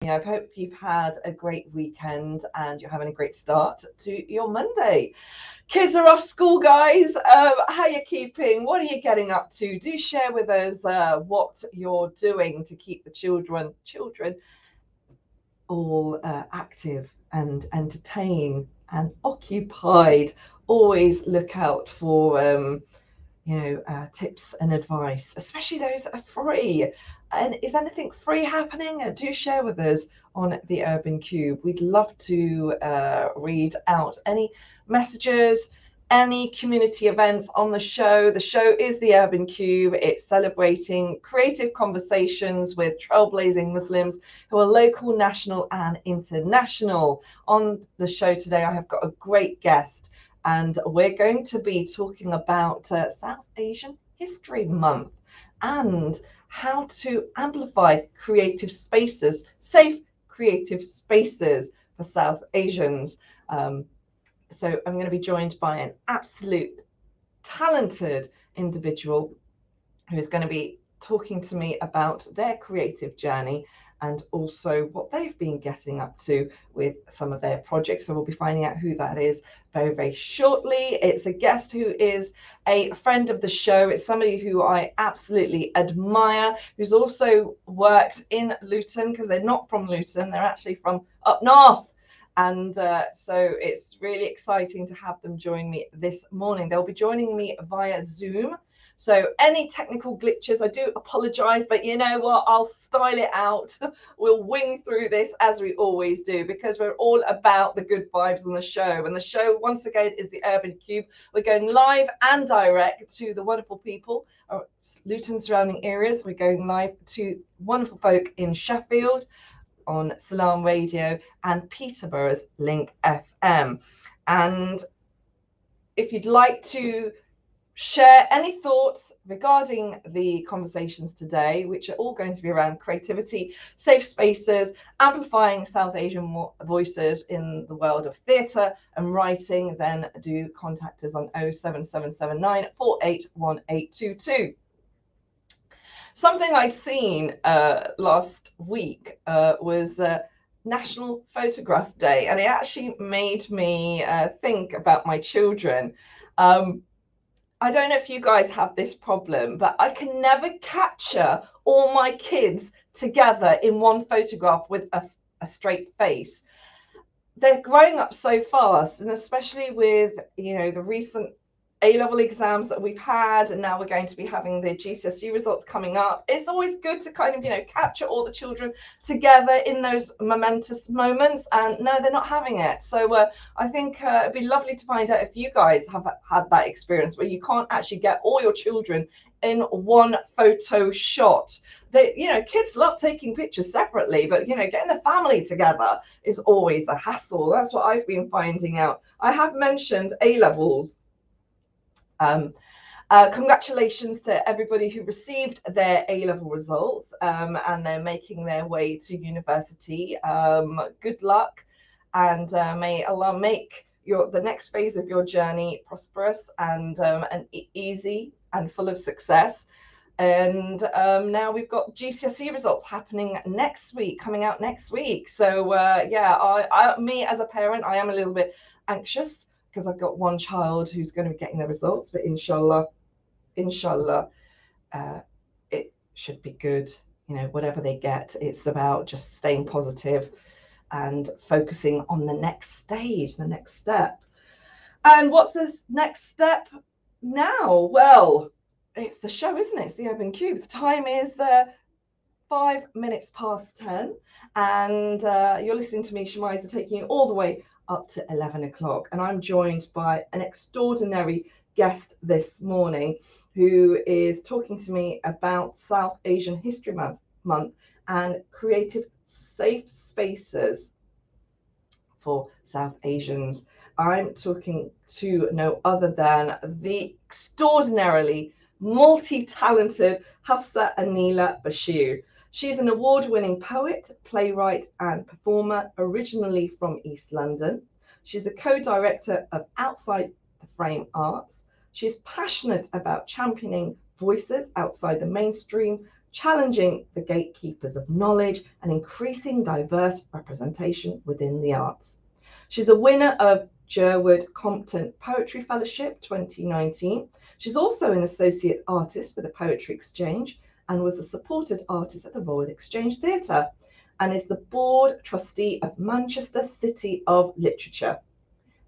I hope you've had a great weekend and you're having a great start to your Monday. Kids are off school, guys. How are you keeping? What are you getting up to? Do share with us what you're doing to keep the children all active and entertained and occupied. Always look out for tips and advice, especially those that are free. And is anything free happening? Do share with us on the Urban Cube. We'd love to read out any messages, any community events on the show. The show is the Urban Cube. It's celebrating creative conversations with trailblazing Muslims who are local, national, and international. On the show today, I have got a great guest, and we're going to be talking about South Asian History Month and how to amplify creative spaces, safe creative spaces for South Asians. So I'm going to be joined by an absolute talented individual who's going to be talking to me about their creative journey and also what they've been getting up to with some of their projects. So we'll be finding out who that is very, very shortly. It's a guest who is a friend of the show. It's somebody who I absolutely admire, who's also worked in Luton, because they're not from Luton, they're actually from up north. And so it's really exciting to have them join me this morning. They'll be joining me via Zoom. So any technical glitches, I do apologise, but you know what? I'll style it out. We'll wing through this as we always do, because we're all about the good vibes on the show. And the show, once again, is the Urban Cube. We're going live and direct to the wonderful people of Luton surrounding areas. We're going live to wonderful folk in Sheffield on Salam Radio and Peterborough's Link FM. And if you'd like to share any thoughts regarding the conversations today, which are all going to be around creativity, safe spaces, amplifying South Asian voices in the world of theatre and writing, then do contact us on 07779 481822. Something I'd seen last week was National Photograph Day, and it actually made me think about my children. I don't know if you guys have this problem, but I can never capture all my kids together in one photograph with a straight face. They're growing up so fast, and especially with, the recent A-level exams that we've had, and now we're going to be having the GCSE results coming up. It's always good to kind of, capture all the children together in those momentous moments, and no, they're not having it. So I think it'd be lovely to find out if you guys have had that experience where you can't actually get all your children in one photo shot. Kids love taking pictures separately, but getting the family together is always a hassle. That's what I've been finding out. I have mentioned A-levels. Congratulations to everybody who received their A-level results, and they're making their way to university. Good luck, and may Allah make the next phase of your journey prosperous and easy and full of success. And now we've got GCSE results happening next week, coming out next week. So me as a parent, I am a little bit anxious, because I've got one child who's going to be getting the results, but inshallah, it should be good. Whatever they get, it's about just staying positive and focusing on the next stage, the next step. And what's the next step now? Well, it's the show, isn't it? It's the Urban Cube. The time is 5 minutes past 10, and you're listening to me, Shemiza, taking you all the way up to 11 o'clock. And I'm joined by an extraordinary guest this morning who is talking to me about South Asian History Month and creative safe spaces for South Asians. I'm talking to no other than the extraordinarily multi-talented Hafsah Aneela Bashir. She's an award-winning poet, playwright, and performer, originally from East London. She's a co-director of Outside the Frame Arts. She's passionate about championing voices outside the mainstream, challenging the gatekeepers of knowledge and increasing diverse representation within the arts. She's the winner of Jerwood Compton Poetry Fellowship 2019. She's also an associate artist for the Poetry Exchange and was a supported artist at the Royal Exchange Theatre, and is the board trustee of Manchester City of Literature.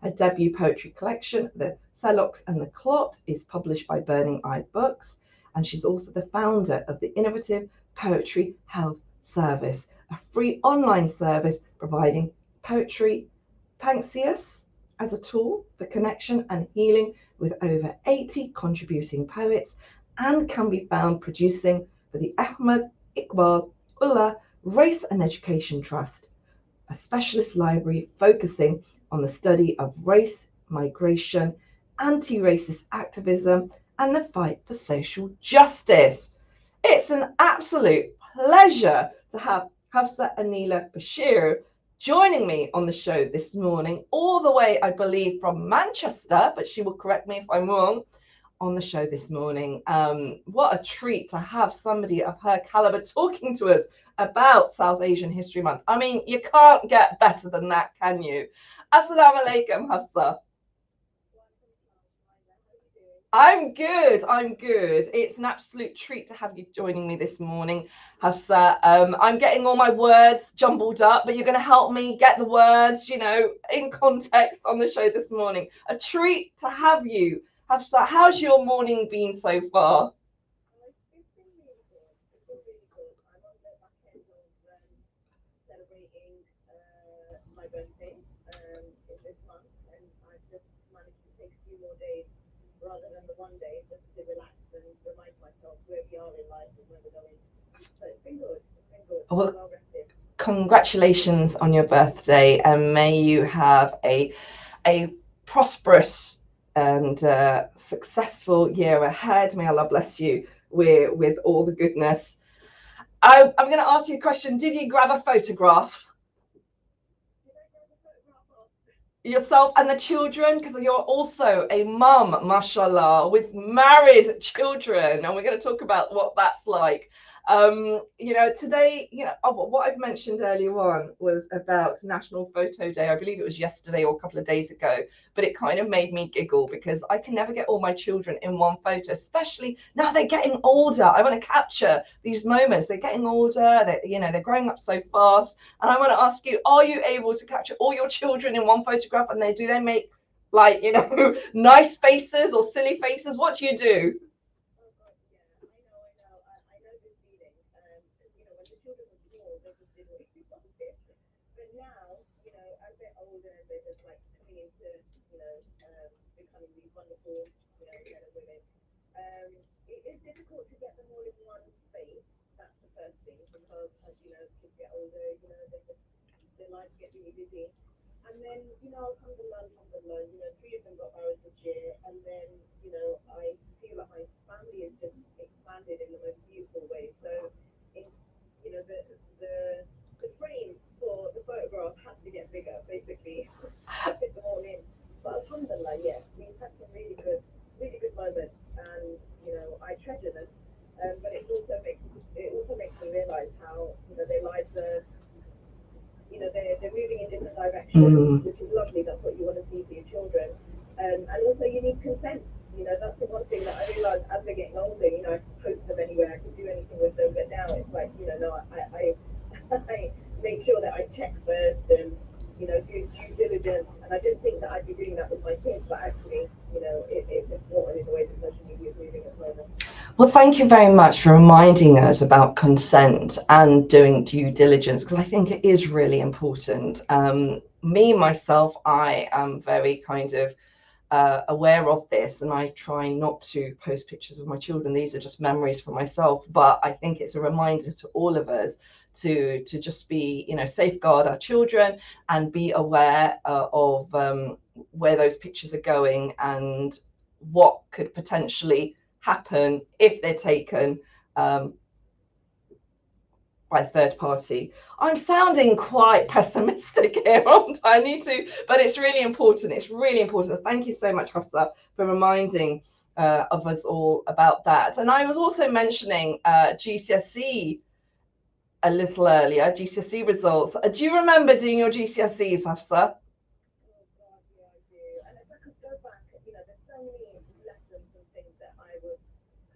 Her debut poetry collection, The Celox and the Clot, is published by Burning Eye Books, and she's also the founder of the innovative Poetry Health Service, a free online service providing poetry Panxius as a tool for connection and healing with over 80 contributing poets, and can be found producing for the Ahmed Iqbal Ullah Race and Education Trust, a specialist library focusing on the study of race, migration, anti-racist activism, and the fight for social justice. It's an absolute pleasure to have Hafsah Aneela Bashir joining me on the show this morning, all the way, I believe, from Manchester, but she will correct me if I'm wrong, on the show this morning. What a treat to have somebody of her caliber talking to us about South Asian History Month. I mean, you can't get better than that, can you? Assalamu alaikum, Hafsah. I'm good. I'm good. It's an absolute treat to have you joining me this morning, Hafsah. I'm getting all my words jumbled up, but you're going to help me get the words, in context on the show this morning. A treat to have you, Hafsah. How's your morning been so far? Rather than the one day, just to relax and remind myself where we are in life and where we're going. So it's been good. It's been good. Well rested. Congratulations on your birthday, and may you have a prosperous and successful year ahead. May Allah bless you with all the goodness. I'm going to ask you a question. Did you grab a photograph? Yourself and the children, because you're also a mum, mashallah, with married children, and we're going to talk about what that's like. Today, what I've mentioned earlier on was about National Photo Day. I believe it was yesterday or a couple of days ago, but it kind of made me giggle because I can never get all my children in one photo, especially now they're getting older. I want to capture these moments. They're getting older, they're growing up so fast. And I want to ask you, are you able to capture all your children in one photograph, and do they make nice faces or silly faces? What do you do? Becoming these wonderful, men and women. It is difficult to get them all in one space. That's the first thing, because as you know, as kids get older, their lives get really busy. And then, alhamdulillah, three of them got married this year, and then, I feel like my family is just expanded in the most beautiful way. So it's, the frame for the photograph has to get bigger, basically, to fit them all in. But alhamdulillah, yeah, we've had some really good moments, and I treasure them. But it also makes me realise how their lives are, they're moving in different directions, which is lovely. That's what you want to see for your children, and also you need consent. That's the one thing that I realised as they're getting older. I can post them anywhere, I can do anything with them, but now it's like, no, I I make sure that I check first and do due diligence. And I didn't think that I'd be doing that with my kids, but actually, it's important in the way that social media is moving at the moment. Well, thank you very much for reminding us about consent and doing due diligence, because I think it is really important. Myself, I am very kind of aware of this, and I try not to post pictures of my children. These are just memories for myself, but I think it's a reminder to all of us to just be, safeguard our children and be aware of where those pictures are going and what could potentially happen if they're taken by third party. I'm sounding quite pessimistic here, aren't I? I need to, but it's really important. It's really important. Thank you so much, Hafsah, for reminding of us all about that. And I was also mentioning GCSE a little earlier, GCSE results. Do you remember doing your GCSEs, Hafsah? Oh God, yeah, I do. And if I could go back, there's so many lessons and things that I would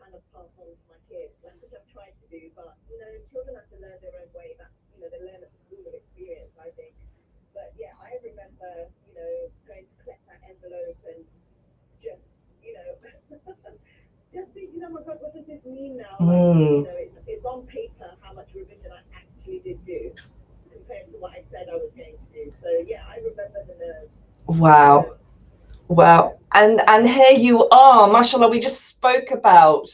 kind of pass on to my kids, like which I've tried to do. But children have to learn their own way. That they learn at the school of experience, I think. But yeah, I remember, going to collect that envelope and just, just thinking, oh my God, what does this mean now? Like, Mm. it's on paper how much revision I actually did do compared to what I said I was going to do. So yeah, I remember the nerves. Wow. Um, Wow. yeah. And here you are, mashallah. We just spoke about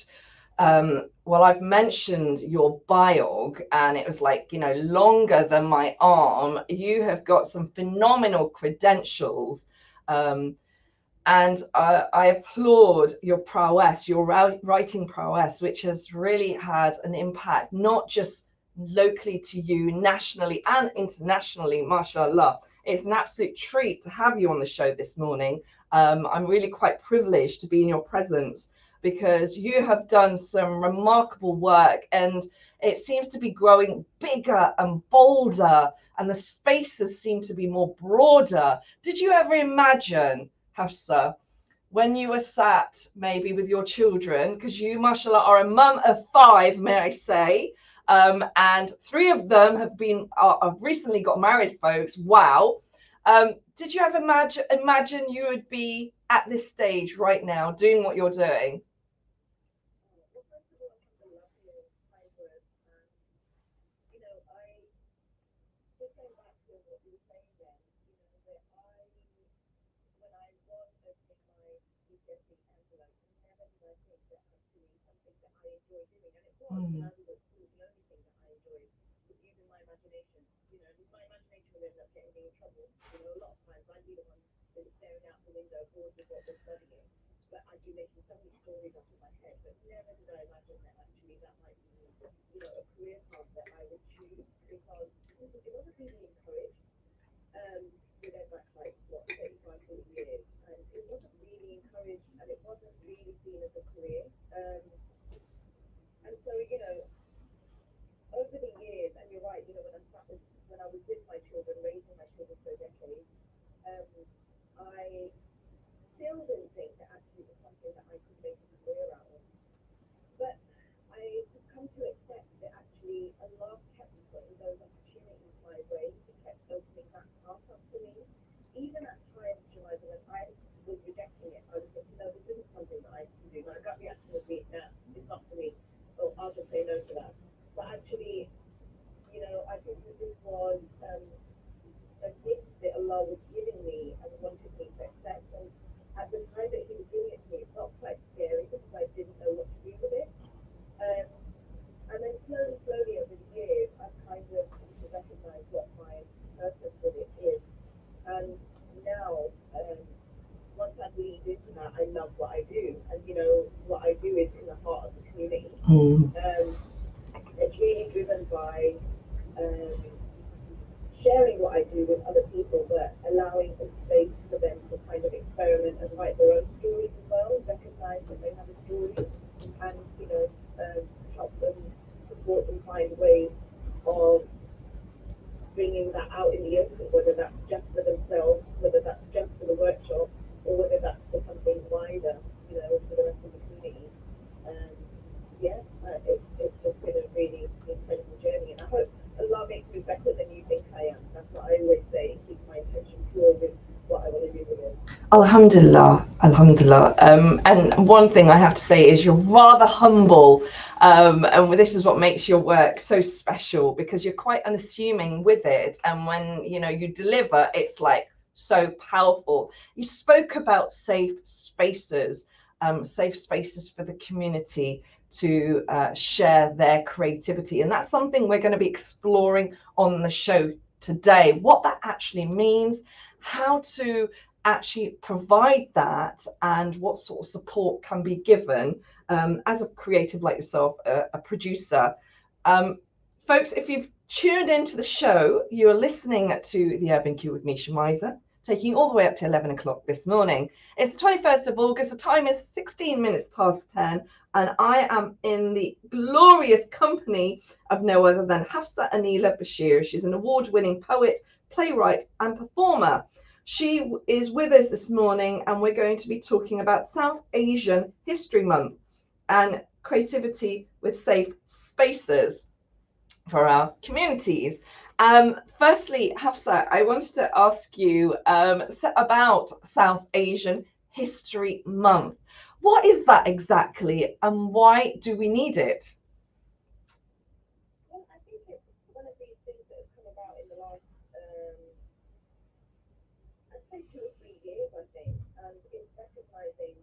well, I've mentioned your biog, and it was like, longer than my arm. You have got some phenomenal credentials. Um, and I applaud your prowess, your writing prowess, which has really had an impact, not just locally to you, nationally and internationally, mashallah. It's an absolute treat to have you on the show this morning. I'm really quite privileged to be in your presence because you have done some remarkable work, and it seems to be growing bigger and bolder, and the spaces seem to be more broader. Did you ever imagine, Hafsah, when you were sat maybe with your children, because you, mashallah, are a mum of 5, may I say, and 3 of them have recently got married, folks. Wow. Did you ever imagine you would be at this stage right now doing what you're doing? Well, first of all, alhamdulillah for your kind words. And, I just going back to what you were saying then, that when I was opening my GCSE envelope, never did I think that actually something that I enjoy doing, and it was when I Mm. was at school, the only thing that I enjoyed was using my imagination. My imagination would end up getting me in trouble. A lot of times I'd be the one that was staring out the window, bored with what we're studying, but I'd be making so many stories up in my head. But never did I imagine that actually that might be, a career path that I would choose because it wasn't really encouraged. We went back like what 35, 40 years, and it wasn't really encouraged, and it wasn't really seen as a career. And so over the years, and you're right, when I was with my children, raising my children for a decade, um, I still didn't think that actually it was something that I could make a career out of. But I have come to accept that actually Allah kept putting those opportunities my way. He kept opening that path up for me. Even at times, Shemiza, when I was rejecting it, I was thinking, no, this isn't something that I can do. My gut reaction would be, nah, it's not for me. Or I'll just say no to that. But actually, I think that this was a gift that Allah was giving me and wanted me to accept. And at the time that He was giving it to me, it felt quite scary because I didn't know what to do with it. Um, and then slowly, slowly over the years, I've kind of come to recognize what my purpose with it is. And now, once I've leaned into that, I love what I do. And, what I do is in the heart of the community. Mm. Um, it's really driven by um, sharing what I do with other people, but allowing a space for them to kind of experiment and write their own stories as well, recognize that they have a story, and help them, support them, find ways of bringing that out in the open, whether that's just for themselves, whether that's just for the workshop, or whether that's for something wider, for the rest of the community. Um, yeah, it's just been a really incredible journey, and I hope Allah makes me better than you think I am. That's what I always say. It keeps my intention pure with what I want to do with it. Alhamdulillah, Alhamdulillah. And one thing I have to say is you're rather humble, and this is what makes your work so special because you're quite unassuming with it. And when you deliver, it's like so powerful. You spoke about safe spaces for the community to share their creativity, and that's something we're going to be exploring on the show today. What that actually means, how to actually provide that, and what sort of support can be given as a creative like yourself, a producer. Um, Folks, if you've tuned into the show, you're listening to The Urban Cue with me, Shemiza. taking you all the way up to 11 o'clock this morning. It's the 21st of August, the time is 16 minutes past 10, and I am in the glorious company of no other than Hafsah Aneela Bashir. She's an award-winning poet, playwright, and performer. She is with us this morning, and we're going to be talking about South Asian History Month and creativity with safe spaces for our communities. Firstly, Hafsah, I wanted to ask you about South Asian History Month. What is that exactly, and why do we need it? Well, I think it's one of these things that has come about in the last, I'd say 2 or 3 years, I think, and it's recognizing,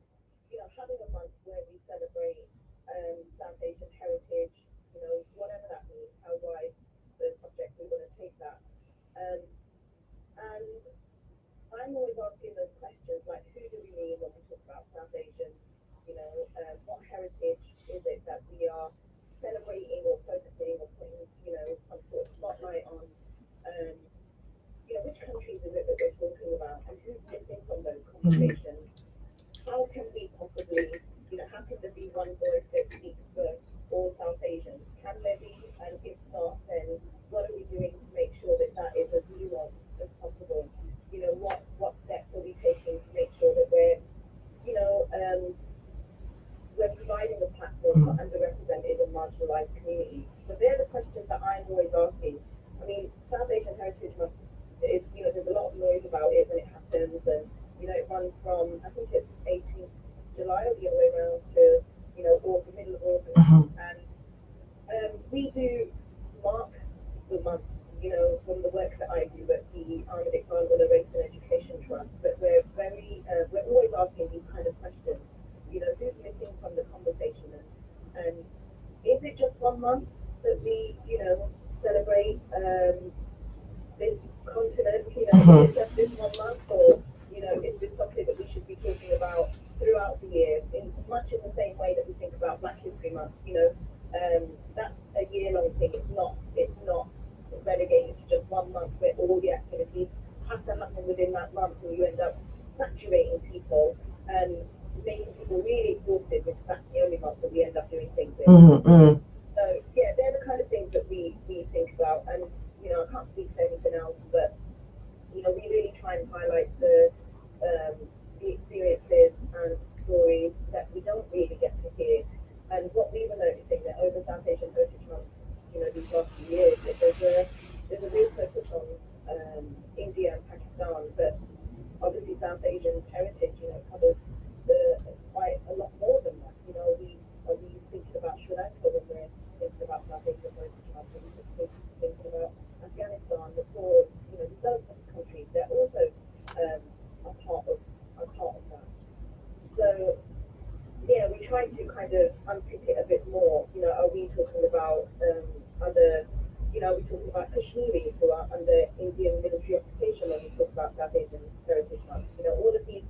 having a month where we celebrate South Asian heritage, whatever that means, how wide the subject we want to take that. Um, and I'm always asking those questions like, who do we mean when we talk about South Asians? What heritage is it that we are celebrating or focusing or putting, some sort of spotlight on? Um, which countries is it that we're talking about, and who's missing from those conversations? How can we possibly, how can there be one voice that speaks for all South Asians? Can there be? And if not, then what are we doing to make sure that that is as nuanced as possible? What steps are we taking to make sure that we're providing a platform for underrepresented and marginalized communities? So they're the questions that I'm always asking. I mean, South Asian Heritage Month is, there's a lot of noise about it when it happens, and it runs from, I think it's 18th July or the other way around to, or the middle of August. And we do mark the month, from the work that I do at the Ahmed Iqbal Ullah Race and Education Trust. But we're always asking these kind of questions. Who's missing from the conversation, and is it just 1 month that we, celebrate this continent? Is it just this 1 month, or is this something that we should be talking about throughout the year, in much in the same way that we think about Black History Month? That's a year-long thing. It's not relegated to just 1 month where all the activities have to happen within that month, and you end up saturating people and making people really exhausted because that's the only month that we end up doing things in. So yeah, they're the kind of things that we think about, and I can't speak for anything else, but we really try and highlight the experiences and stories that we don't really get to hear. And what we were noticing that over South Asian Heritage Month, these last few years, that there's a real focus on India and Pakistan, but obviously South Asian heritage, covers quite a lot more than that. Are we thinking about Sri Lanka when we're thinking about South Asian heritage month? Are we thinking about Afghanistan, the poor, developing countries? They're also a part of that. So yeah, we try to kind of unpick it a bit more. Are we talking about other, are we talking about Kashmiris who are under Indian military occupation when we talk about South Asian Heritage Month? All of these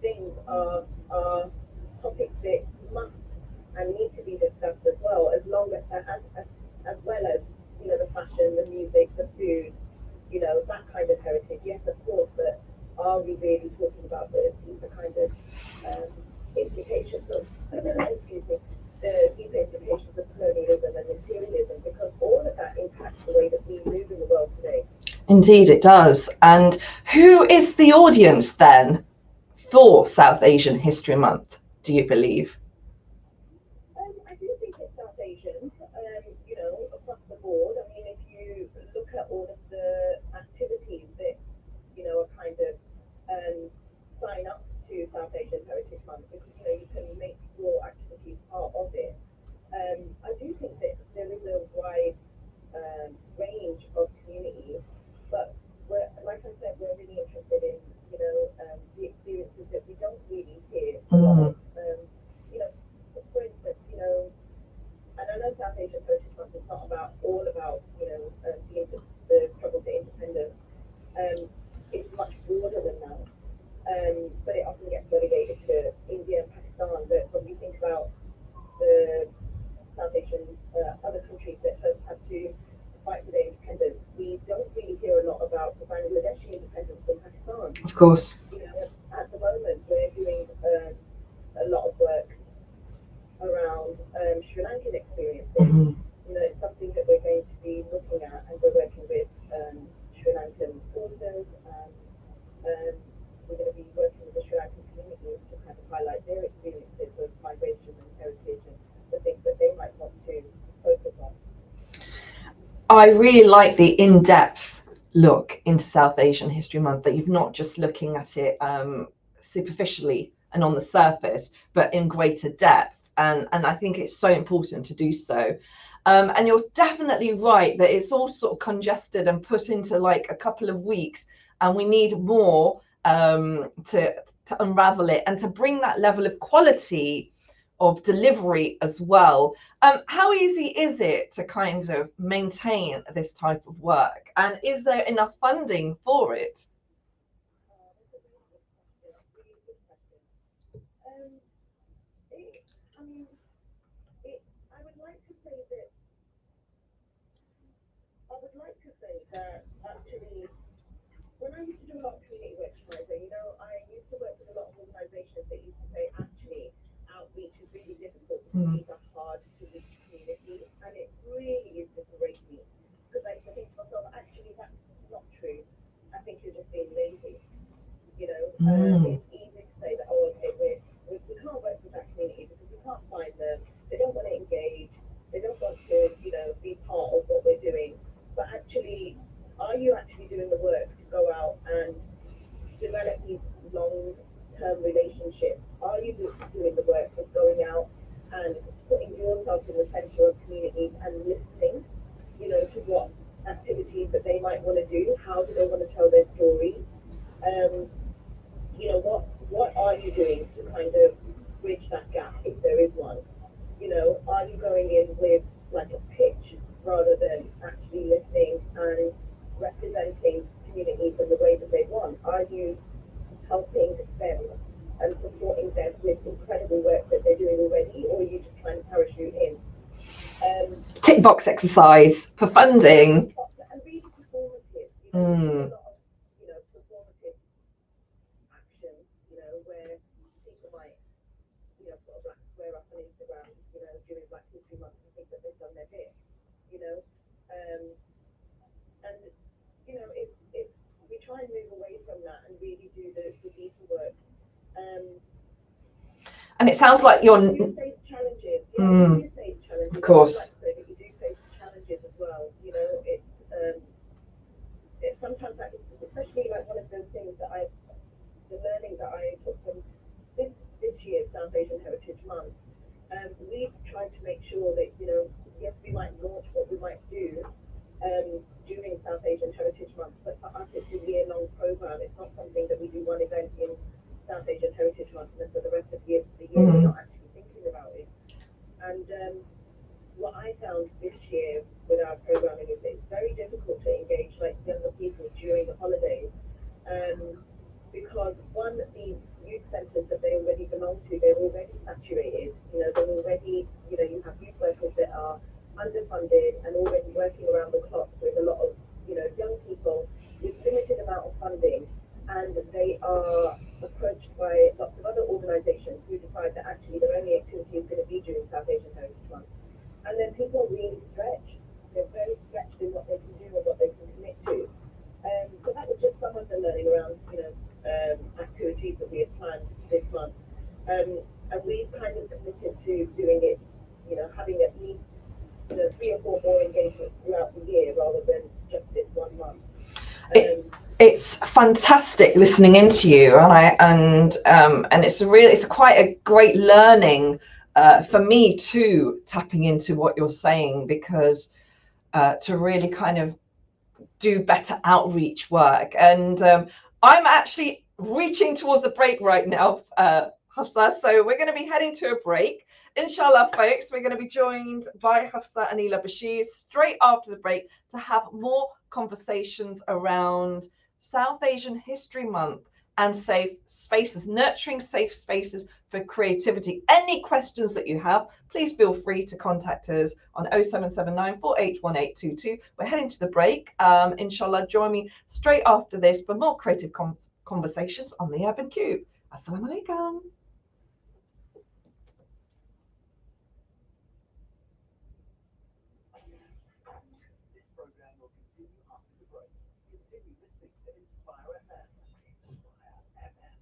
things are topics that must and need to be discussed as well, as well as the fashion, the music, the food, that kind of heritage. Yes, of course, but are we really talking about the deeper kind of implications of, excuse me, the deeper implications of colonialism and imperialism, because all of that impacts the way that we move in the world today. Indeed, it does. And who is the audience then for South Asian History Month, do you believe? I do think it's South Asians, across the board. I mean, if you look at all of the activities that, are kind of sign up to South Asian Heritage Month, because, you can make your activities part of it. I do think that there is a wide range of communities, but like I said, we're really interested in, the experiences that we don't really hear a lot of. For instance, and I know South Asian Heritage Month is not all about, the struggle for independence. It's much broader than that. But it often gets relegated to India and Pakistan. But when we think about the South Asian other countries that have had to fight for their independence, we don't really hear a lot about the Bangladeshi independence in Pakistan. on. Of course. At the moment, we're doing a lot of work around Sri Lankan experiences. Mm-hmm. It's something that we're going to be looking at, and we're working with Sri Lankan authors, and um, we're going to be working with the Sri Lankan communities to kind of highlight their experiences of migration and heritage and the things that they might want to focus on. I really like the in-depth look into South Asian History Month, that you're not just looking at it superficially and on the surface, but in greater depth. And I think it's so important to do so. And you're definitely right that it's all sort of congested and put into like a couple of weeks, and we need more to unravel it and to bring that level of quality of delivery as well. How easy is it to kind of maintain this type of work, and is there enough funding for it? That's a really good question. Really good question. Um, it, I mean, I would like to say that actually, when I used to do a lot of community work, Shemiza, I used to work with a lot of organisations that used to say actually outreach is really difficult because Mm. these are hard to reach communities, and it really used to break me because I used to think to myself, actually that's not true. I think you're just being lazy. Mm. It's easy to say that, oh, okay, we can't work with that community because we can't find them. They don't want to engage. They don't want to, be part of what we're doing. But actually, are you actually doing the work to go out and develop these long-term relationships? Are you doing the work of going out and putting yourself in the center of communities and listening, to what activities that they might want to do? How do they want to tell their stories? Um, what are you doing to kind of bridge that gap if there is one? Are you going in with like a pitch rather than actually listening and representing communities in the way that they want? Are you helping them and supporting them with incredible work that they're doing already, or are you just trying to parachute in? Tick box exercise for funding. And really performative. We see a Mm. lot of performative actions. Where people might put a black square up on Instagram, during Black History Month and think that they've done their bit, you know. Um, and it's we try and move away from that and really do the deeper work. Um, And it sounds like you're. You do face challenges. Yeah, you Mm. do face challenges. Of I would course. like to say that you do face challenges as well. It's sometimes like, especially like one of the things that the learning that I took from this year's South Asian Heritage Month. We've tried to make sure that yes, we might launch what we might do during South Asian Heritage Month, but for us it's a year-long program. It's not something that we do one event in South Asian Heritage Month and then for the rest of the year we're not actually thinking about it. And what I found this year with our programming is that it's very difficult to engage like younger people during the holidays, um, because one, these youth centres that they already belong to, they're already saturated. They're already, you have youth workers that are underfunded and already working around the clock with a lot of, young people with limited amount of funding, and they are approached by lots of other organisations who decide that actually their only activity is going to be during South Asian Heritage Month. And then people are really stretched. They're very stretched in what they can do and what they can commit to. So that was just some of the learning around, activities that we had planned this month. And we've kind of committed to doing it, having at least, 3 or 4 more engagements throughout the year rather than just this one month. It's fantastic listening into you, and it's quite a great learning for me too, tapping into what you're saying, because to really kind of do better outreach work. And I'm actually reaching towards the break right now, Hafsah. So we're going to be heading to a break. Inshallah, folks, we're going to be joined by Hafsah Aneela Bashir straight after the break to have more conversations around South Asian History Month, and safe spaces, nurturing safe spaces for creativity. Any questions that you have, please feel free to contact us on 0779 481822. We're heading to the break. Inshallah, join me straight after this for more creative conversations on the Urban Cube. Assalamu alaikum. This program will continue after the break. Continue listening to Inspire FM. Inspire FM.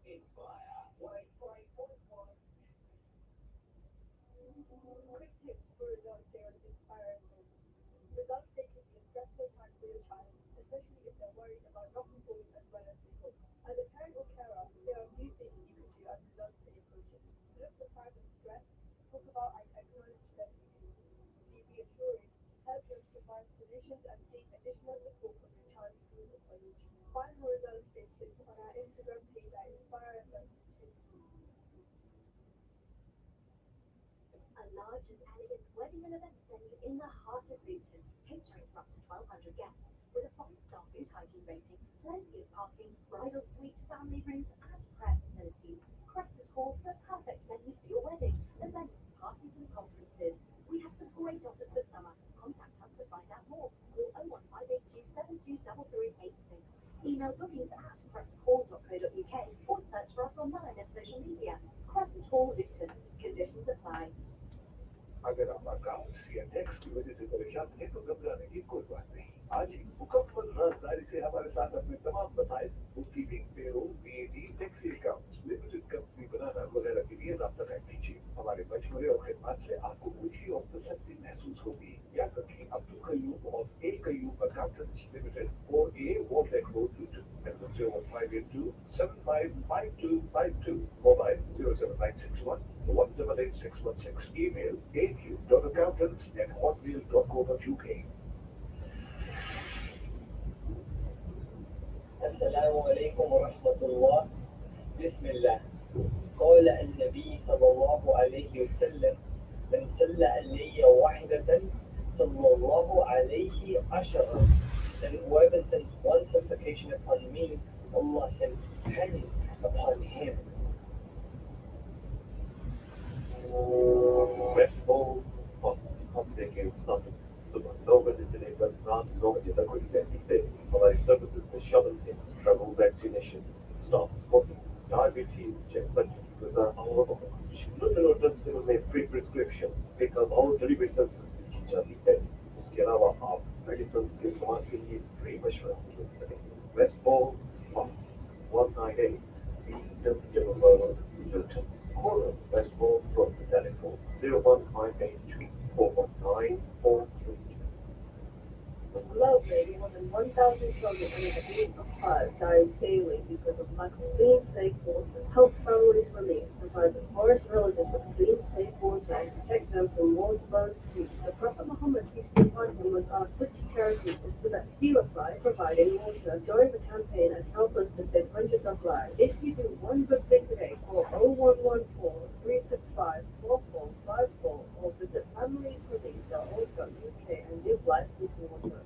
Inspire. 105.1. Quick tips for results here on Inspire FM. Results day can be a stressful time for your child, especially if they're worried about not performing as well as they hope. As a parent or carer, there are a few things you can do as results day approaches. Look for signs of stress, talk about and acknowledge their feelings, be reassuring, help them to find solutions and seek additional support from your child's school or college. Find more results day tips on our Instagram page at Inspire FM. A large and elegant wedding and event venue in the heart of Luton, catering for up to 1,200 guests, with a 5-star food hygiene rating, plenty of parking, bridal suite, family rooms, and prayer facilities. Crescent Hall's the perfect venue for your wedding, events, parties, and conferences. We have some great offers for summer. Contact us to find out more. Call 01582 723386. Email bookings at crescenthall.co.uk or search for us online and social media. Crescent Hall Luton. Conditions apply. अगर आप accounts या tax की वजह से परेशान हैं तो घबराने की कोई बात नहीं। आज ही मुकम्मल राजदारी से हमारे साथ अपने तमाम मसाइल bookkeeping, payroll, VAT, tax accounts, limited company बनाना वगैरह के लिए राब्ता कर लीजिए। हमारे मशवरे और खिदमत से आपको खुशी और तसल्ली महसूस होगी। याद रखें, अब्दुल कयूम और A Qayyum accountants limited 4A Wallneck Road, Luton, telephone 01582 755252, mobile 07961 188616, email aq.accountants@hotmail.co.uk. السلام عليكم ورحمة الله. بسم الله. قال النبي صلى الله عليه وسلم: من صلى علي واحدة صلى الله عليه عشرة. And whoever sends one supplication upon me, Allah sends 10 upon him. Westfall Fonts Uptaking Summit Supernova Destinator Grant Longitude Identity provides services for shoveling, travel vaccinations, staff smoking, diabetes check budget because our Luton Ordnance में free prescription pick-up और delivery services की जाती है। इसके अलावा आप medicine के इस्तेमाल के लिए फ्री मशवरा मिल सकेंगे। Westfall Fonts 198 Beaton Road, Luton. Corner Westfall from the telephone 01582 419 432. Globally, more than 1,000 children under the age of 5 die daily because of lack of clean, safe water. Help families relief, provide the poorest villages with clean, safe water, and protect them from waterborne disease. The Prophet Muhammad, peace be upon him, was asked which charity is the best. He replied, providing water. Join the campaign and help us to save hundreds of lives. If you do one good thing today, call 0114 365 4454 or visit familiesrelief.org.uk and live life with water.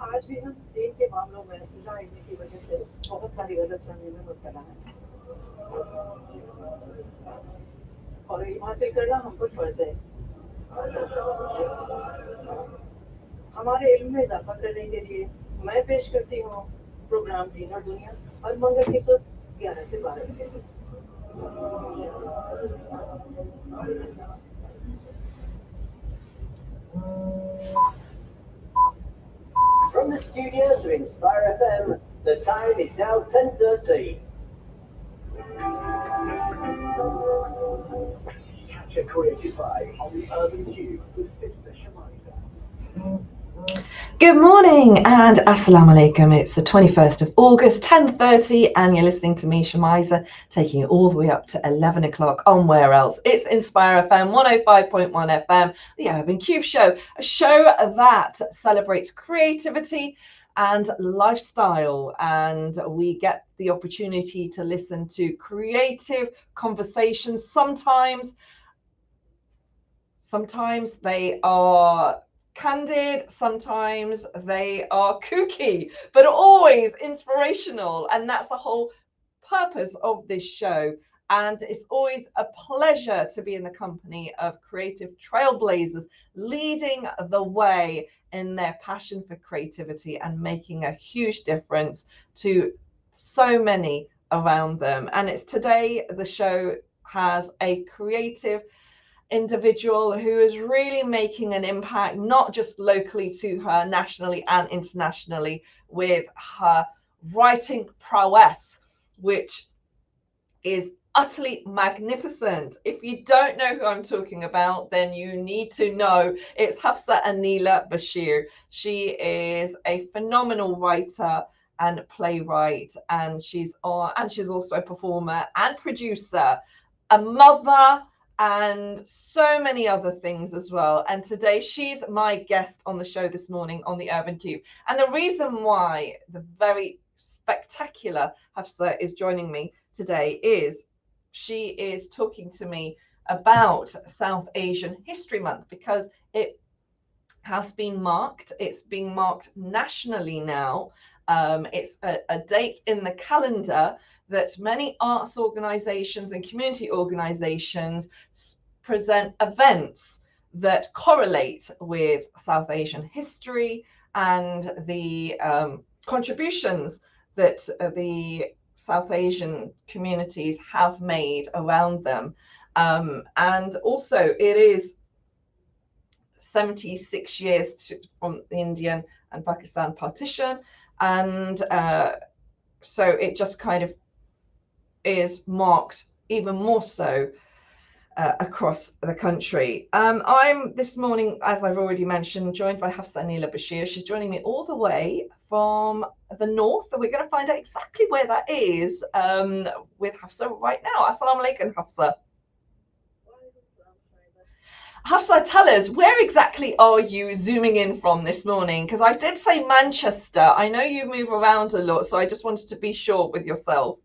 आज भी हम दीन के मामलों में जाहिली की वजह से बहुत सारी गलतफहमी में मुब्तला हैं और इल्म हासिल करना हम पर फर्ज है। हमारे इल्म में इजाफा करने के लिए मैं पेश करती हूँ प्रोग्राम दीन और दुनिया हर मंगल की सुबह 11 से 12 बजे। From the studios of Inspire FM, the time is now 10:13. Catch a creative vibe on the Urban Cube with Sister Shemiza. Good morning and assalamu alaikum. It's the 21st of August, 10:30, and you're listening to me, Shemiza, taking it all the way up to 11 o'clock on where else? It's Inspire FM 105.1 FM, the Urban Cube Show, a show that celebrates creativity and lifestyle, and we get the opportunity to listen to creative conversations. Sometimes they are candid, sometimes they are kooky, but always inspirational. And that's the whole purpose of this show. And it's always a pleasure to be in the company of creative trailblazers leading the way in their passion for creativity and making a huge difference to so many around them. And it's today the show has a creative individual who is really making an impact, not just locally to her, nationally and internationally, with her writing prowess, which is utterly magnificent. If you don't know who I'm talking about, then you need to know. It's Hafsah Aneela Bashir. She is a phenomenal writer and playwright, and she's also a performer and producer, a mother, and so many other things as well. And today she's my guest on the show this morning on the Urban Cube. And the reason why the very spectacular Hafsah is joining me today is she is talking to me about South Asian History Month, because it has been marked. It's being marked nationally now. It's a date in the calendar that many arts organizations and community organizations present events that correlate with South Asian history and the contributions that the South Asian communities have made around them. And also it is 76 years from the Indian and Pakistan partition. And so it just kind of is marked even more so across the country. I'm this morning, as I've already mentioned, joined by Hafsah Aneela Bashir. She's joining me all the way from the north, and we're going to find out exactly where that is with Hafsah right now. Assalamu alaikum, Hafsah. Hafsah, tell us, where exactly are you zooming in from this morning? Because I did say Manchester. I know you move around a lot, so I just wanted to be sure with yourself.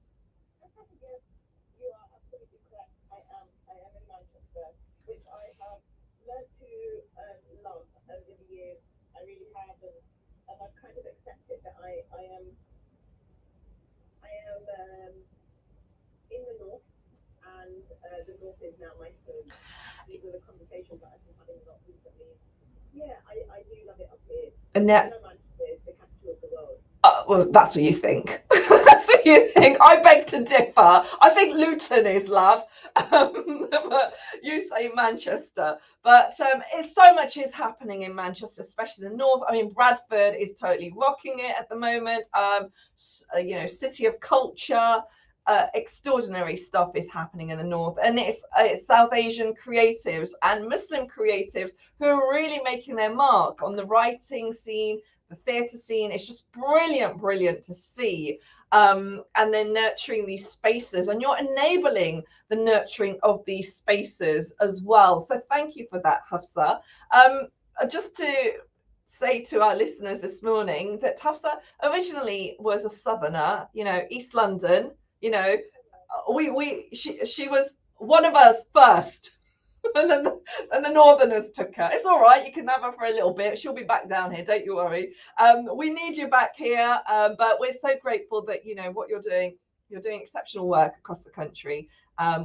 You are absolutely correct. I am in Manchester, which I have learned to love over the years. I really have, and I've kind of accepted that I am in the north, and the north is now my home. These are the conversations that I've been having a lot recently. Yeah, I do love it up here. And now, Manchester is the capital of the world. well, that's what you think. That's what you think. I beg to differ. I think Luton is love, but you say Manchester. But it's so much is happening in Manchester, especially the north. I mean, Bradford is totally rocking it at the moment. You know, city of culture. Extraordinary stuff is happening in the north, and it's South Asian creatives and Muslim creatives who are really making their mark on the writing scene, the theatre scene. It's just brilliant to see. And they're nurturing these spaces, and you're enabling the nurturing of these spaces as well. So thank you for that, Hafsah. Just to say to our listeners this morning that Hafsah originally was a southerner, you know, East London. You know, she was one of us first. And then the northerners took her. It's all right, you can have her for a little bit. She'll be back down here, don't you worry. We need you back here, but we're so grateful that, you know, what you're doing exceptional work across the country.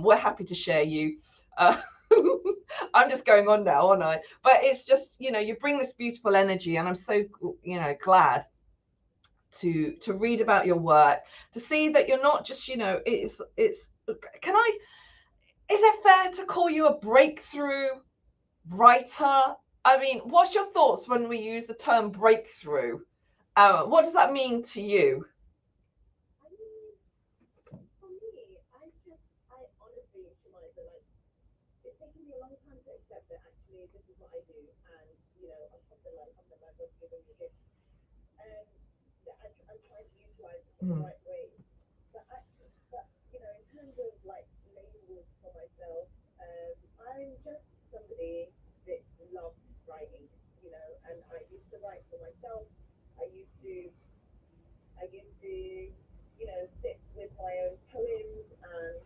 We're happy to share you. I'm just going on now, aren't I? But it's just, you know, you bring this beautiful energy, and I'm so, you know, glad to read about your work, to see that you're not just, you know, is it fair to call you a breakthrough writer? I mean, what's your thoughts when we use the term breakthrough? What does that mean to you? I mean, for me, I honestly, Shemiza, like, it's taken me a long time to accept that actually this is what I do, and you know, alhamdulillah, God's given me gifts, and that I'm trying to utilize it in the right way. But you know, in terms of like labels for myself, I'm just somebody that loved writing, you know, and I used to write for myself. I used to, you know, sit with my own poems, and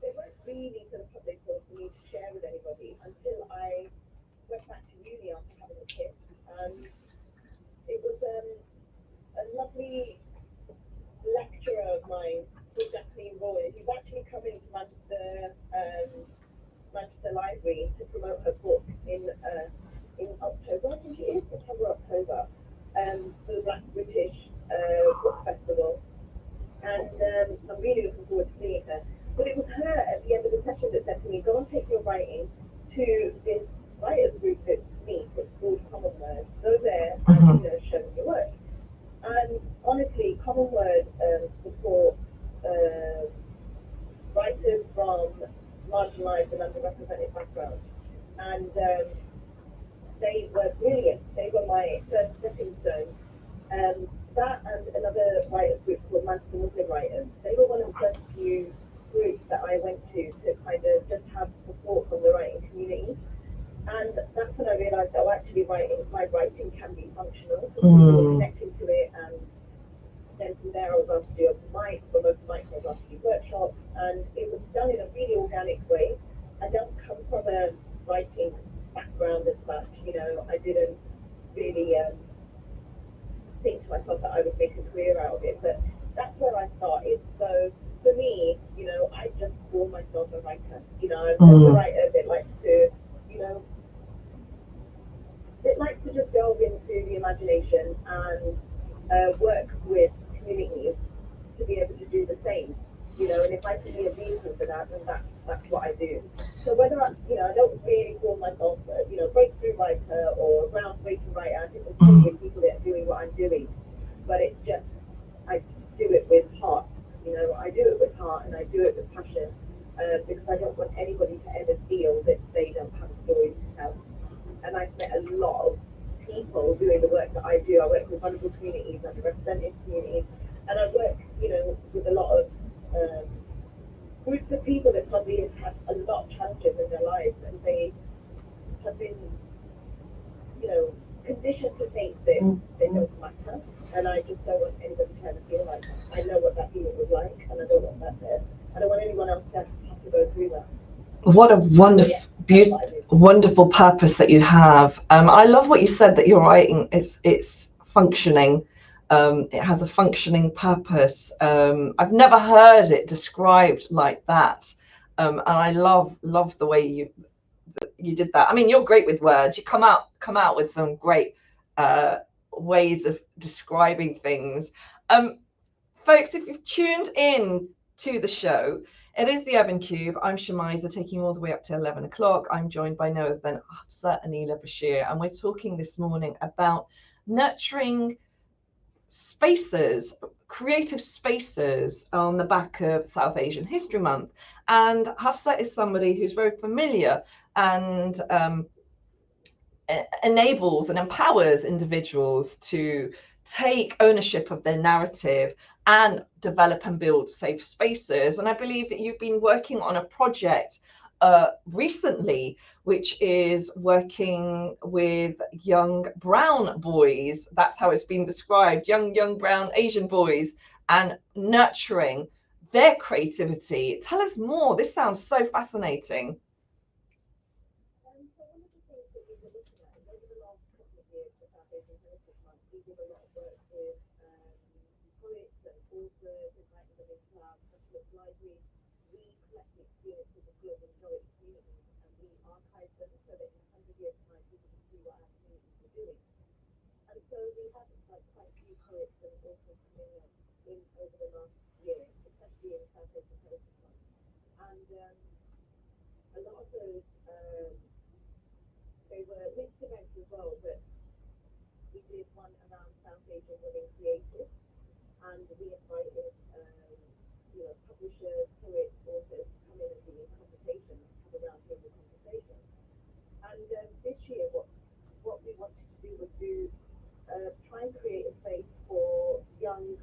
they weren't really for the public or for me to share with anybody until I went back to uni after having a kid. and it was a lovely lecturer of mine called Jacqueline Roy, who's actually coming to Manchester Library to promote her book in October, I think it is, September, October, for the Black British Book Festival. And so I'm really looking forward to seeing her. But it was her at the end of the session that said to me, go and take your writing to this writers group that meets. It's called Common Word. Go there and show them your work. And honestly, Common Word support writers from marginalised and underrepresented backgrounds. And they were brilliant. They were my first stepping stone. That and another writers group called Manchester Muslim Writers, they were one of the first few groups that I went to kind of just have support from the writing community. And that's when I realised that actually my writing can be functional, because people were connecting to it. And then from there I was asked to do open mics. From open mics I was asked to do workshops, and it was done in a really organic way. I don't come from a writing background as such, I didn't really think to myself that I would make a career out of it, but that's where I started. So for me, I just call myself a writer. I'm a writer that likes to, just delve into the imagination and work with communities to be able to do the same. And if I can be a vehicle for that, then that's what I do. So whether I don't really call myself breakthrough writer or groundbreaking writer. I think there's plenty of people that are doing what I'm doing, but it's just I do it with heart. I do it with heart and I do it with passion, because I don't want anybody to ever feel that they don't have a story to tell. And I've met a lot of people doing the work that I do. I work with vulnerable communities, underrepresented communities, and I work, with a lot of groups of people that probably have had a lot of challenges in their lives, and they have been, conditioned to think that they don't matter. And I just don't want anybody to ever feel like that. I know what that feeling was like, and I don't want that to. I don't want anyone else to have to go through that. What a wonderful purpose that you have. I love what you said, that your writing it's functioning. It has a functioning purpose. I've never heard it described like that, and I love the way you did that. I mean, you're great with words. You come out with some great ways of describing things. Folks, if you've tuned in to the show, it is the Urban Cube. I'm Shemiza, taking you all the way up to 11 o'clock. I'm joined by no other than Hafsah Aneela Bashir, and we're talking this morning about nurturing spaces, creative spaces, on the back of South Asian History Month. And Hafsah is somebody who's very familiar and enables and empowers individuals to take ownership of their narrative and develop and build safe spaces. And I believe that you've been working on a project recently, which is working with young brown boys. That's how it's been described, young brown Asian boys, and nurturing their creativity. Tell us more. This sounds so fascinating. So one of the things that we were looking at is over the last couple of years for South Asian Heritage Month, we did a lot of work with poets and authors, inviting them into our specialist library. We collect the experiences of global majority communities and we archive them so that in 100 years' time people can see what our communities were doing. And so we had quite a few poets and authors coming in over the last year, especially in South Asian Heritage Month. And a lot of those they were mixed events as well, but we did one around South Asian women creatives, and we invited, publishers, poets, authors to come in and be in conversation, have a round table conversation. And this year, what we wanted to do was try and create a space for young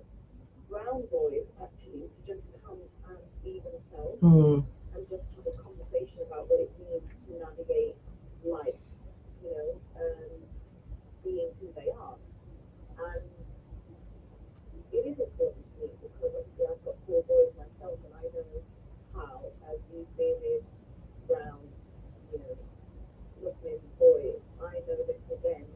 brown boys actually to just come and be themselves and just have a conversation about what it means to navigate life. Being who they are. And it is important to me because obviously I've got 4 boys myself, and I know how, as these bearded, brown, Muslim boys, I know that for them,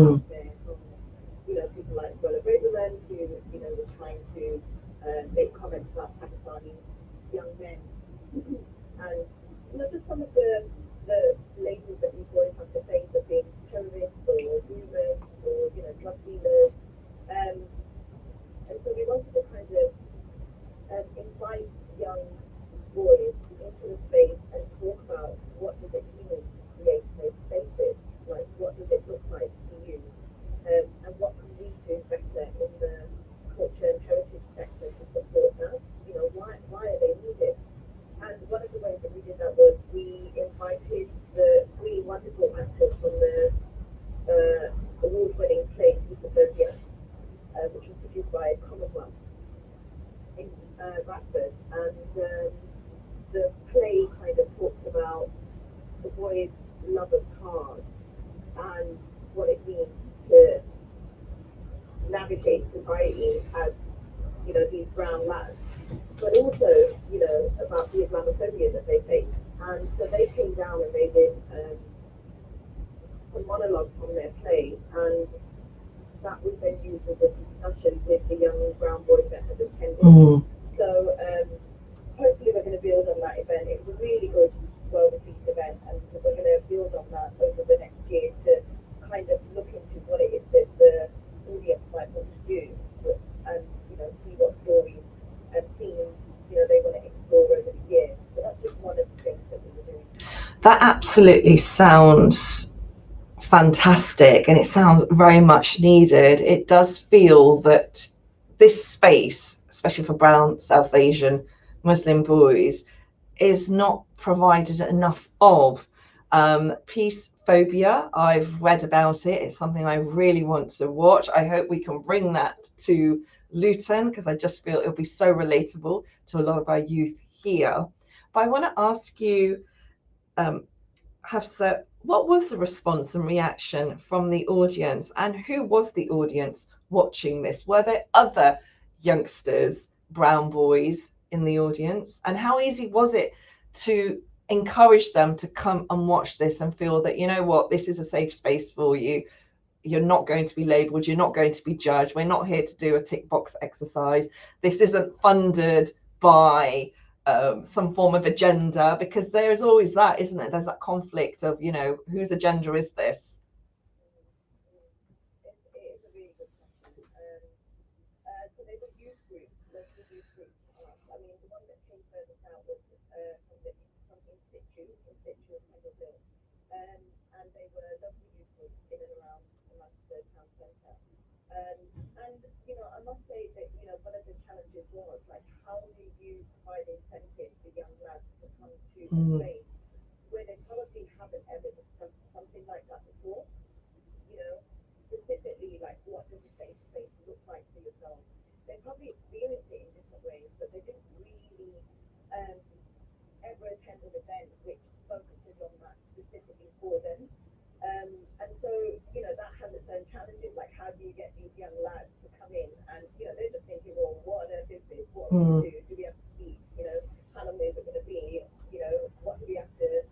out there from, people like Swallow Braverman, who, was trying to make comments about Pakistani young men. And, just some of the labels that these boys have to face of being terrorists or groomers or, drug dealers. And so we wanted to kind of invite young boys into a space and talk about what does it mean to create safe spaces, like what does it look like for you, and what can we do better in the culture and heritage sector to support that? Why are they needed? And one of the ways that we did that was we invited the three wonderful actors from the award-winning play Piece of Phobia, which was produced by Commonwealth in Bradford, and the play kind of talks about the boys' love of cars and what it means to navigate society as, these brown lads, but also, about the Islamophobia that they face. And so they came down and they did some monologues from their play, and that was then used as a discussion with the young brown boys that had attended. So hopefully we're going to build on that event. It was a really good, well-received event, and we're going to build on that over the next year to kind of look into what it is that the audience might want to do, and see what stories and themes they want to explore over the year. So that's just one of the things that we were doing. That absolutely sounds fantastic, and it sounds very much needed. It does feel that this space, especially for brown South Asian Muslim boys, is not provided enough of. Peace phobia, I've read about it. It's something I really want to watch. I hope we can bring that to Luton, because I just feel it'll be so relatable to a lot of our youth here. But I want to ask you, Hafsah, what was the response and reaction from the audience, and who was the audience watching this? Were there other youngsters, brown boys in the audience? And how easy was it to encourage them to come and watch this and feel that, you know what, this is a safe space for you? You're not going to be labelled, you're not going to be judged. We're not here to do a tick box exercise. This isn't funded by some form of agenda, because there is always that, isn't it? There's that conflict of, whose agenda is this? It is a really good question. So they were youth groups, local youth groups. I mean, the one that came furthest out was from In Situ in Pendleton, and they were local youth groups in and around the Manchester town centre. And I must say that one of the challenges was, like, how do you provide incentive for young lads to come to a space where they probably haven't ever discussed something like that before? Specifically, like, what does a safe space look like for yourselves? They probably experience it in different ways, but they didn't really ever attend an event which focuses on that specifically for them. And so, that has its own challenges. Like, how do you get these young lads to come in? And, they're just thinking, well, what on earth is this? What do we do? Do we have to speak? How long is it going to be? What do we have to,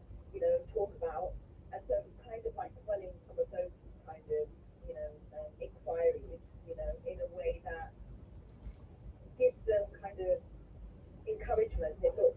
talk about? And so it was kind of like quelling some of those kind of, inquiries, in a way that gives them kind of encouragement that, look,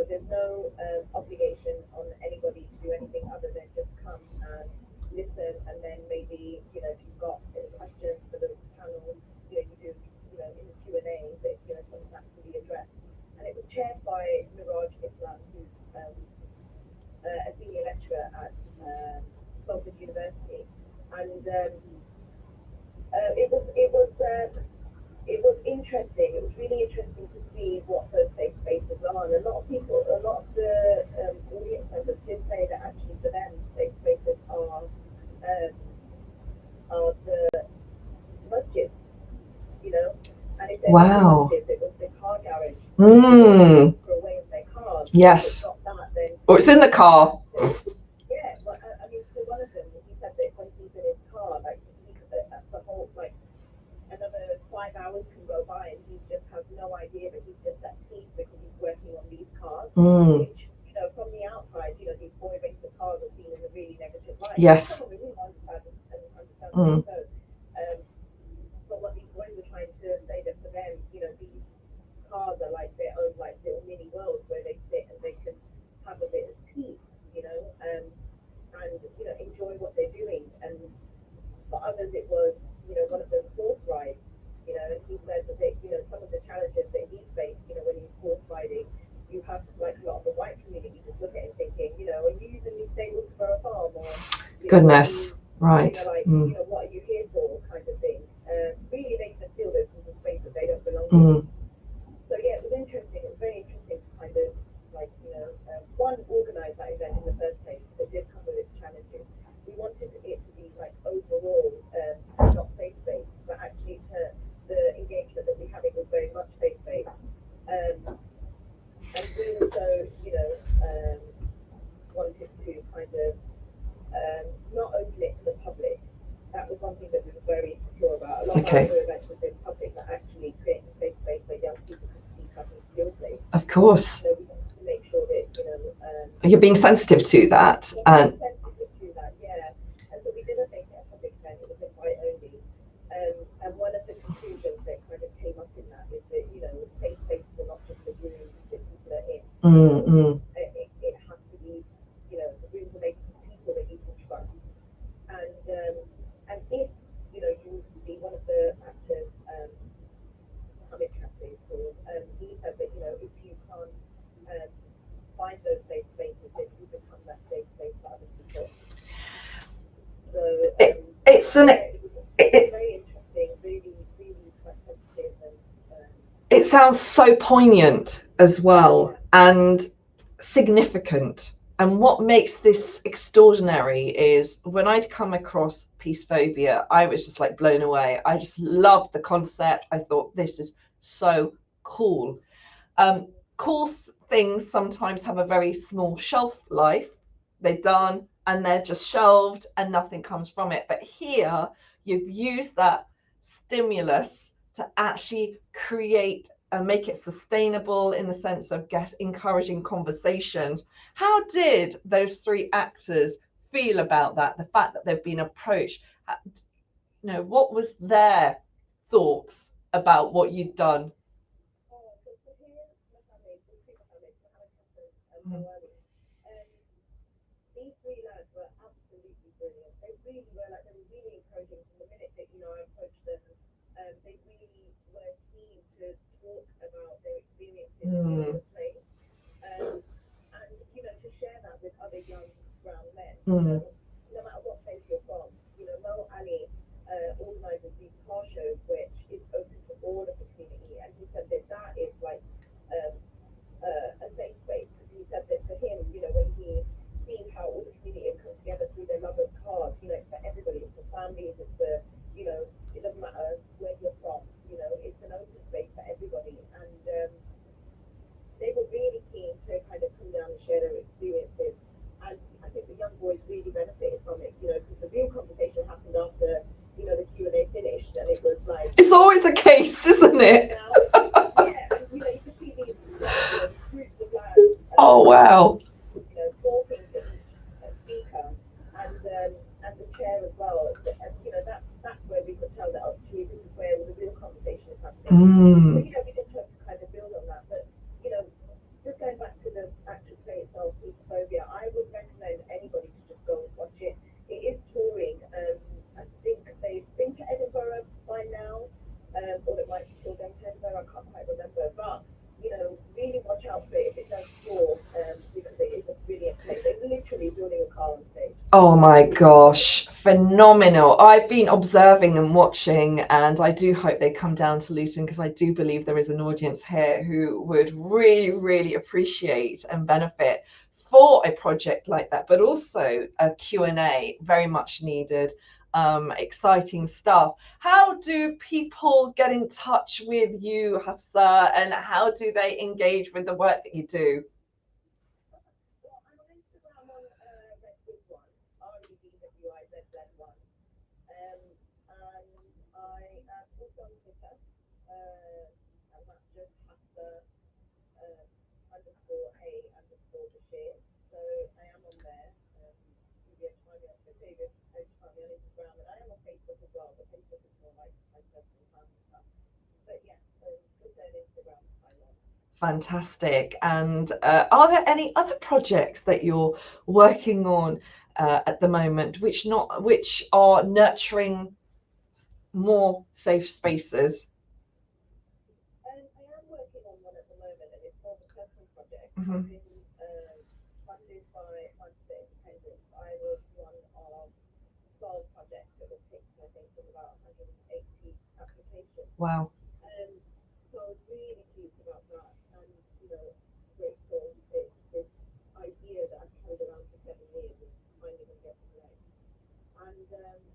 there's no obligation on anybody to do anything other than just come and listen, and then maybe, if you've got any questions for the panel, you do, in the Q&A, that, some of that can be addressed. And it was chaired by Miraj Islam, who's a senior lecturer at Salford University, and it was interesting. It was really interesting to see what those safe spaces are. And a lot of the audience members did say that actually for them, safe spaces are the masjids, And if they were the masjids, it was the car garage. For away in their cars. Yes. If it's not that, then Or it's in the car. Yeah, well, I mean, for one of them, he said that when he's in his car, like, the whole, like, another 5 hours can go by and he just has no idea that he's just at peace because he's working on these cars, which, from the outside, these boy racer cars are seen in a really negative light. Yes. Someone we really understand Mm. So, but what these boys were trying to say that for them, you know, these cars are like their own like little mini worlds where they sit and they can have a bit of peace, you know, and you know enjoy what they're doing. And for others, it was you know one of the horse rides, you know, and he said that you know some of the challenges that he's faced, you know, when he's horse riding, you have like a lot of the white community just look at him thinking, you know, are you using these stables for a farm or you know, Goodness, right. you know, like Mm. you know what are you here for kind of thing. Really making them feel this is a space that they don't belong Mm. in. So yeah, it was interesting. It was very interesting to kind of like you know one organise that event in the first place because it did come with its challenges. We wanted it to be like overall not faith based, but actually to the engagement that we had it was very much faith based. And we also you know wanted to kind of not open it to the public. That was one thing that we were very secure about. A lot of our Okay. other events have been public, but actually creating a safe space where young people can speak up and feel safe. Of course. So we wanted to make sure that you know You're being sensitive to that. And sensitive to that, yeah. And so we didn't make it a public event; it was invite only. And one of the conclusions that kind of came up in that is that you know safe spaces are not just the rooms that people are in. It has to be you know the rooms are made for people that you can trust. And if you know you see one of the actors, Mohammed Kassi is called, he said that you know if you can't find those safe spaces, that you become that safe space for other people. So it's an yeah, it was very interesting, really, really quite sensitive, and it sounds so poignant as well and significant. And what makes this extraordinary is when I'd come across peace phobia, I was just like blown away. I just loved the concept. I thought this is so cool. Cool things sometimes have a very small shelf life. They're done and they're just shelved and nothing comes from it. But here you've used that stimulus to actually create and make it sustainable in the sense of encouraging conversations. How did those three actors feel about that? The fact that they've been approached, you know, what was their thoughts about what you'd done? These three lads were absolutely brilliant. They really were like they were really encouraging from the minute that you know I approached them. They really were keen to talk about their experiences in the play, and you know to share that with other young brown men. You know, no matter what place you're from, you know Mo Ali organises these car shows which is open to all of the community, and he said that that is like um, a safe space because he said that for him, you know, when he sees how all the community have come together through their love of cars, you know, it's for everybody, it's for families, it's for, you know, it doesn't matter where you're from, you know, it's an open space for everybody. And they were really keen to kind of come down and share their experiences. And I think the young boys really benefited from it, you know, because the real conversation happened after, you know, the Q&A finished, and it was like... It's always the case, isn't it? Yeah, and, you know, you could see these, you know, these groups of lads... Oh, wow. You know, talking to each speaker, and the chair as well. And, you know, that's where we could tell that actually this is where the real conversation is happening. So you know, we just hope to kind of build on that. But you know, just going back to the actual play itself, Peace Phobia, I would recommend anybody to just go and watch it. It is touring. I think they've been to Edinburgh by now, or it might be still going to Edinburgh. I can't quite remember, but you know, really watch out for it if it does tour, because it is a brilliant play. They're literally building a car on stage. Oh my gosh, phenomenal. I've been observing and watching, and I do hope they come down to Luton because I do believe there is an audience here who would really, really appreciate and benefit for a project like that, but also a Q&A, very much needed. Exciting stuff. How do people get in touch with you, Hafsah, and how do they engage with the work that you do? Well, I'm on Instagram on RedWiz1, REDWIZ1. And I am also on Twitter, and that's just Hafsah underscore A underscore Bashir. So I am on there. You can find me on Twitter, you can find me on Instagram, and I am on Facebook Fantastic. And are there any other projects that you're working on at the moment which are nurturing more safe spaces? I am working on one at the moment, and it's more of a personal project. Mhm. I've been funded by Manchester Independence. I was one of 12 projects that were picked, I think, from about 180 applications. Wow. So I was really pleased about that, and grateful that this idea that I've carried around for 7 years is finally going to get some legs. And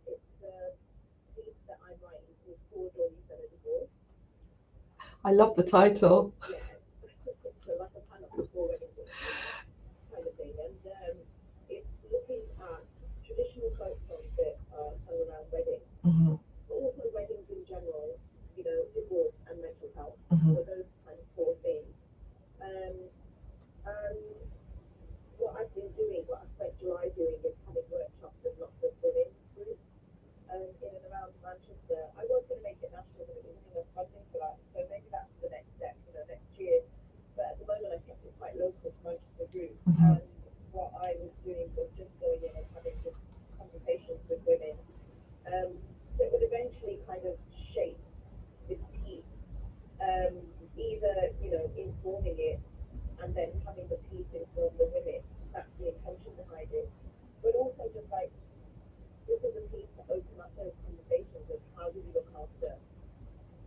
it's a piece that I'm writing called Four Daughters and a Divorce. I love the title. Yeah, so like a panel of four wedding kind of thing, and it's looking at traditional folk songs that are sung around weddings, Mhm. but also weddings in general, divorce and mental health. Mhm. So those kind of four things. And what I've been doing, what I spent July doing, is having workshops with lots of women's groups in and around Manchester. I was going to make it national, but there wasn't enough funding for that. So maybe that's the next step, next year. But at the moment, I kept it quite local to Manchester groups. Mhm. And what I was doing was just going in and having just conversations with women that would eventually kind of shape this piece, either informing it and then having the piece inform the women. That's the intention behind it. But also just like this is a piece to open up those conversations of how do we look after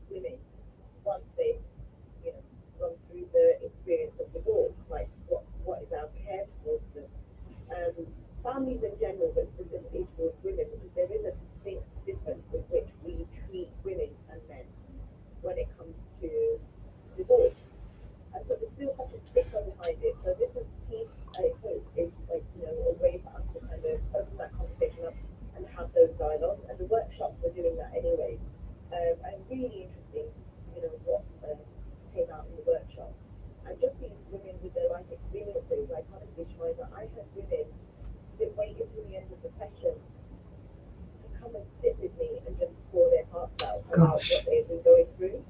women once they've gone through the experience of divorce. Like what is our care towards them? Families in general, but specifically towards women, because there is a distinct difference with which we treat women and men when it comes to divorce. And so there's still such a stigma behind it. So this is piece, I hope, is like, a way for us to kind of open that conversation up and have those dialogues. And the workshops were doing that anyway. And really interesting, what came out in the workshops. And just these women with their life experiences, like honestly, Shemiza, I had women that waited till the end of the session to come and sit with me and just pour their hearts out about Gosh. what they've been going through.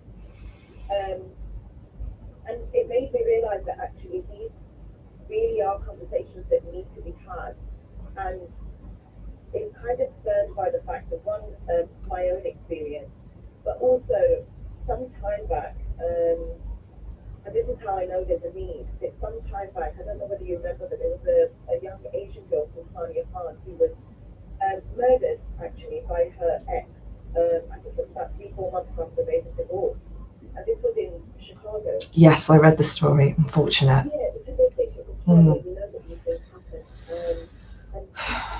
And it made me realize that actually these really are conversations that need to be had. And it's kind of spurred by the fact of one, my own experience, but also some time back, and this is how I know there's a need, that some time back, I don't know whether you remember, but there was a young Asian girl called Sania Khan who was murdered actually by her ex. I think it was about 3-4 months after they had divorced. And this was in Chicago. Yes, I read the story. Unfortunate. Yeah, it was horrific. It was horrible. We know that these things happen.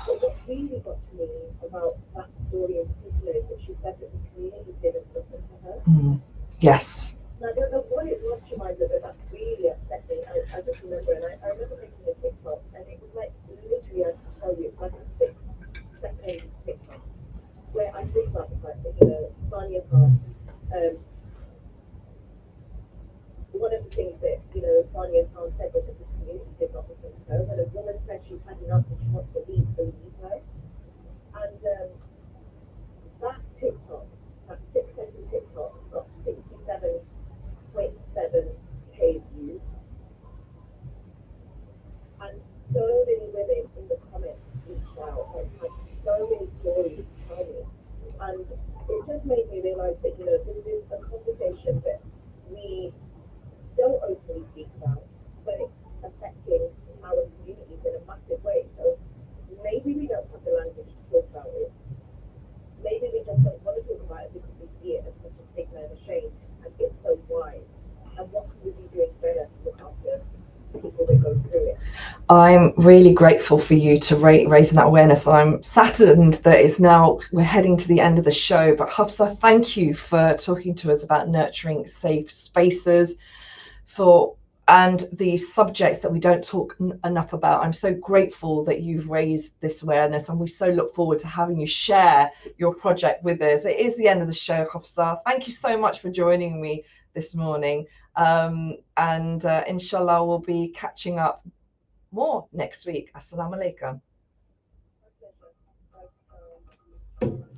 But what really got to me about that story in particular is that she said that the community didn't listen to her. Yes. And I don't know what it was, Shemiza, but that really upset me. I just remember, and I remember making a TikTok, and it was like literally, I can tell you, it's like a 6-second TikTok where I talk about the fact that Sania Khan. One of the things that Sania Khan said was that the community did not listen to her. When a woman said she's had enough and she wants to leave, believe her. And that TikTok, that 6-second TikTok, got 67.7K views. And so many women in the comments reached out and had so many stories to tell me. And it just made me realize that, this is a conversation that we don't openly speak about, but it's affecting our communities in a massive way. So maybe we don't have the language to talk about it. Maybe we just don't want to talk about it because we see it as such a stigma and a shame. And if so, why? And what can we be doing better to look after people that go through it? I'm really grateful for you to raising that awareness. I'm saddened that we're heading to the end of the show, but Hafsah, thank you for talking to us about nurturing safe spaces and the subjects that we don't talk enough about. I'm so grateful that you've raised this awareness, and we so look forward to having you share your project with us. It is the end of the show, Hafsah. Thank you so much for joining me this morning. And inshallah, we'll be catching up more next week. Assalamu alaikum. My pleasure.